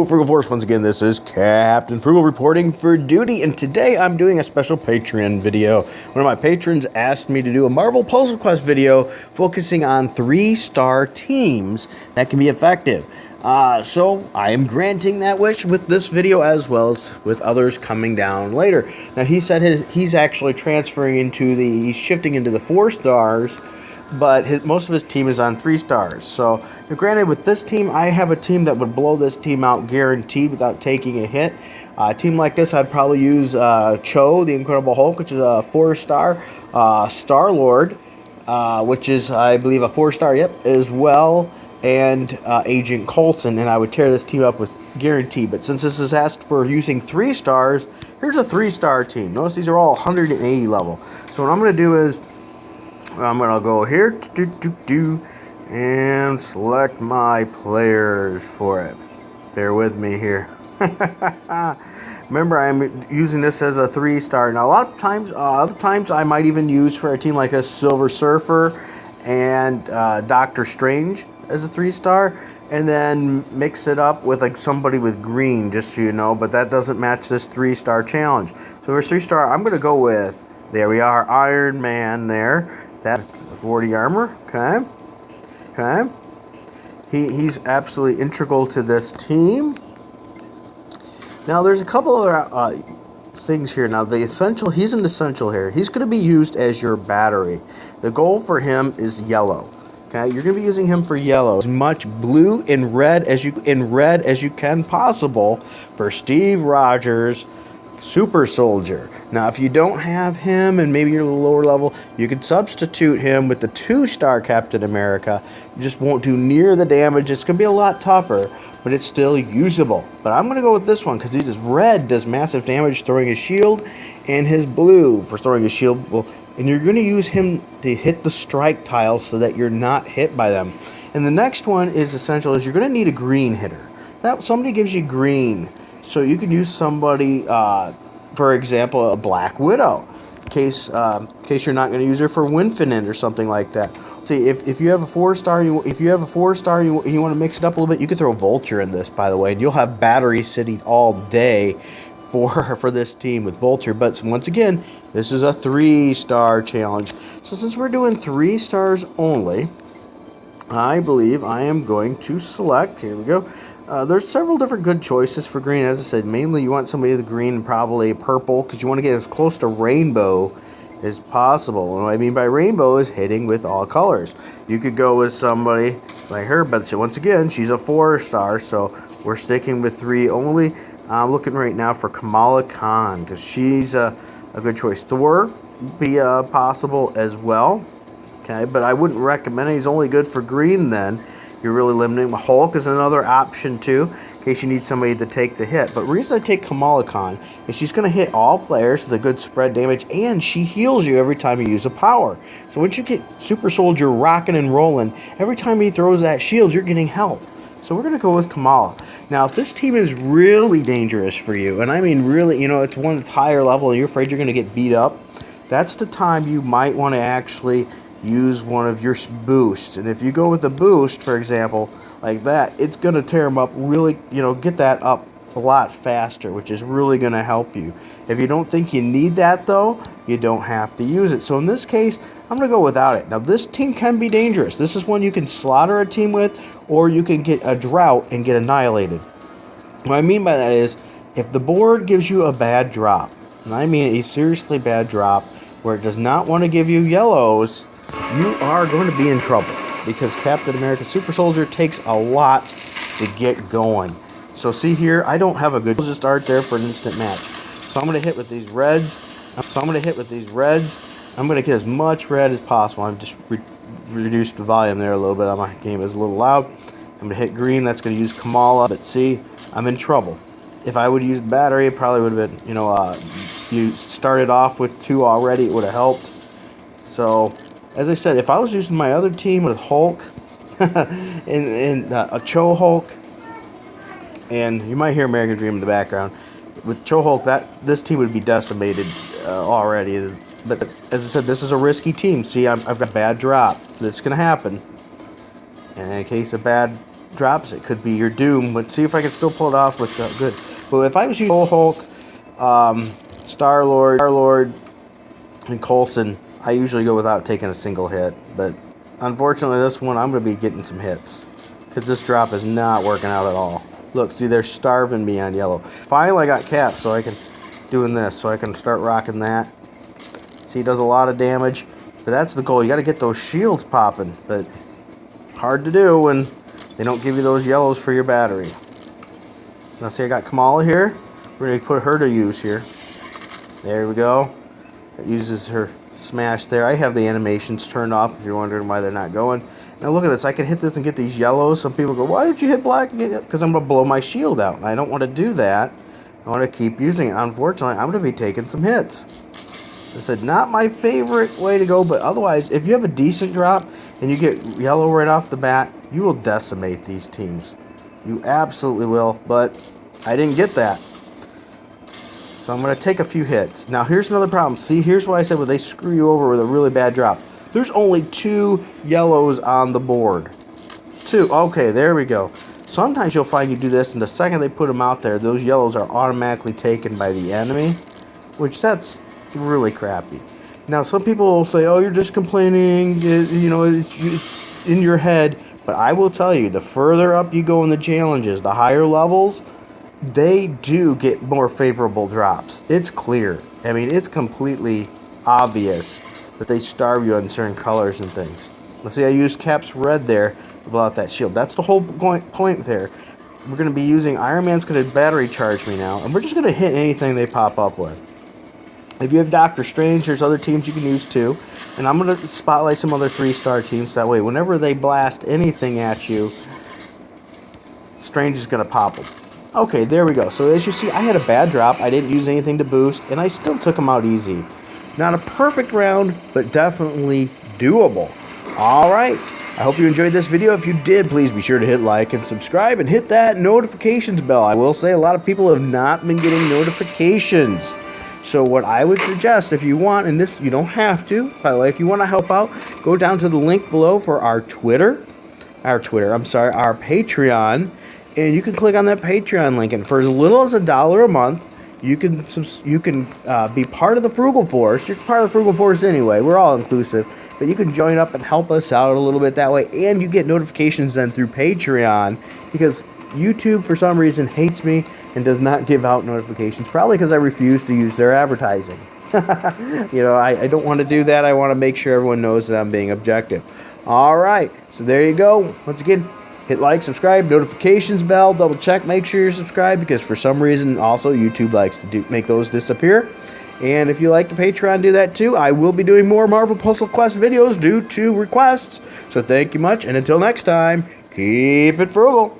Hello, Frugal Force. Once again, this is Captain Frugal reporting for duty, and today I'm doing a special Patreon video. One of my patrons asked me to do a Marvel Puzzle Quest video focusing on 3-star teams that can be effective. So I am granting that wish with this video as well as with others coming down later. Now he said he's actually he's shifting into the 4 stars. But most of his team is on 3 stars. So, granted, with this team, I have a team that would blow this team out guaranteed without taking a hit. A team like this, I'd probably use Cho, the Incredible Hulk, which is a 4-star. Star-Lord, which is, I believe, a 4-star, as well. And Agent Coulson, and I would tear this team up with guarantee. But since this is asked for using 3 stars, here's a 3-star team. Notice these are all 180 level. So what I'm going to do is, I'm going to go here and select my players for it. Bear with me here. Remember, I'm using this as a 3-star. Now, a lot of times, other times I might even use for a team like a Silver Surfer and Doctor Strange as a 3-star, and then mix it up with like somebody with green, just so you know. But that doesn't match this 3-star challenge. So for 3-star, I'm going to go with, there we are, Iron Man there. That's 40 armor. Okay. He's absolutely integral to this team. Now, there's a couple other things here. Now, he's an essential here. He's going to be used as your battery. The goal for him is yellow. Okay, you're going to be using him for yellow. As much blue and red as you can possible for Steve Rogers, Super Soldier. Now, if you don't have him and maybe you're a little lower level, you could substitute him with the 2-star Captain America. You just won't do near the damage. It's going to be a lot tougher, but it's still usable. But I'm going to go with this one because his red does massive damage throwing his shield, and his blue for throwing his shield. And you're going to use him to hit the strike tiles so that you're not hit by them. And the next one is essential, is you're going to need a green hitter. That somebody gives you green. So you can use somebody, for example, a Black Widow, in case you're not going to use her for Winfinite or something like that. See, if you have a 4-star, you want to mix it up a little bit, you can throw Vulture in this, by the way, and you'll have battery sitting all day for this team with Vulture. But once again, this is a 3-star challenge. So since we're doing 3 stars only, I believe I am going to select. Here we go. There's several different good choices for green. As I said, mainly you want somebody with green and probably purple because you want to get as close to rainbow as possible. And what I mean by rainbow is hitting with all colors. You could go with somebody like her, but once again, she's a 4-star, so we're sticking with 3 only. I'm looking right now for Kamala Khan because she's a good choice. Thor would be possible as well. Okay, but I wouldn't recommend it. He's only good for green then. You're really limiting. Hulk is another option too, in case you need somebody to take the hit. But the reason I take Kamala Khan is she's going to hit all players with a good spread damage, and she heals you every time you use a power. So once you get Super Soldier rocking and rolling, every time he throws that shield, you're getting health. So we're going to go with Kamala. Now, if this team is really dangerous for you, and I mean really, it's one that's higher level and you're afraid you're going to get beat up, that's the time you might want to actually use one of your boosts. And if you go with a boost, for example, like that, it's going to tear them up really, get that up a lot faster, which is really going to help you. If you don't think you need that, though, you don't have to use it. So in this case, I'm going to go without it. Now, this team can be dangerous. This is one you can slaughter a team with, or you can get a drought and get annihilated. What I mean by that is, if the board gives you a bad drop, and I mean a seriously bad drop, where it does not want to give you yellows, you are going to be in trouble because Captain America Super Soldier takes a lot to get going. So see here, I don't have a good just start there for an instant match. So I'm going to hit with these reds. I'm going to get as much red as possible. I've just reduced the volume there a little bit. My game is a little loud. I'm going to hit green. That's going to use Kamala. But see, I'm in trouble. If I would use battery, it probably would have been, you started off with 2 already. It would have helped. So, as I said, if I was using my other team with Hulk and a Cho Hulk, and you might hear American Dream in the background, with Cho Hulk, this team would be decimated already. But as I said, this is a risky team. See, I've got a bad drop. This is going to happen. And in case a bad drops, it could be your doom. But see if I can still pull it off with good. But if I was using Hulk, Star-Lord, and Coulson, I usually go without taking a single hit. But unfortunately, this one I'm going to be getting some hits because this drop is not working out at all. Look, see, they're starving me on yellow. Finally, I got caps, so I can doing this, so I can start rocking that. See, it does a lot of damage, but that's the goal. You got to get those shields popping, but hard to do when they don't give you those yellows for your battery. Now, see, I got Kamala here. We're going to put her to use here. There we go. It uses her smash there. I have the animations turned off if you're wondering why they're not going. Now look at this. I can hit this and get these yellows. Some people go, why did you hit black? Because I'm going to blow my shield out. And I don't want to do that. I want to keep using it. Unfortunately, I'm going to be taking some hits. I said, not my favorite way to go, but otherwise, if you have a decent drop and you get yellow right off the bat, you will decimate these teams. You absolutely will, but I didn't get that. So I'm going to take a few hits. Now, here's another problem. See, here's why I said, well, they screw you over with a really bad drop. There's only 2 yellows on the board. 2. Okay, there we go. Sometimes you'll find you do this, and the second they put them out there, those yellows are automatically taken by the enemy, which that's really crappy. Now, some people will say, oh, you're just complaining, you know, it's in your head. But I will tell you, the further up you go in the challenges, the higher levels, they do get more favorable drops. It's clear. I mean, it's completely obvious that they starve you on certain colors and things. Let's see, I used Cap's red there to blow out that shield. That's the whole point there. We're going to be using, Iron Man's going to battery charge me now, and we're just going to hit anything they pop up with. If you have Doctor Strange, there's other teams you can use too. And I'm going to spotlight some other 3-star teams. That way, whenever they blast anything at you, Strange is going to pop them. Okay, there we go. So as you see, I had a bad drop. I didn't use anything to boost, and I still took them out easy. Not a perfect round, but definitely doable. All right. I hope you enjoyed this video. If you did, please be sure to hit like and subscribe and hit that notifications bell. I will say a lot of people have not been getting notifications. So what I would suggest, if you want, and this you don't have to, by the way, if you want to help out, go down to the link below for our Patreon, and you can click on that Patreon link, and for as little as $1 a month, you can be part of the Frugal Force. You're part of the Frugal Force anyway. We're all inclusive, but you can join up and help us out a little bit that way, and you get notifications then through Patreon, because YouTube, for some reason, hates me and does not give out notifications, probably because I refuse to use their advertising. You know, I don't want to do that. I want to make sure everyone knows that I'm being objective. All right, so there you go. Once again, hit like, subscribe, notifications bell, double check, make sure you're subscribed, because for some reason, also, YouTube likes to make those disappear. And if you like the Patreon, do that too. I will be doing more Marvel Puzzle Quest videos due to requests. So thank you much, and until next time, keep it frugal.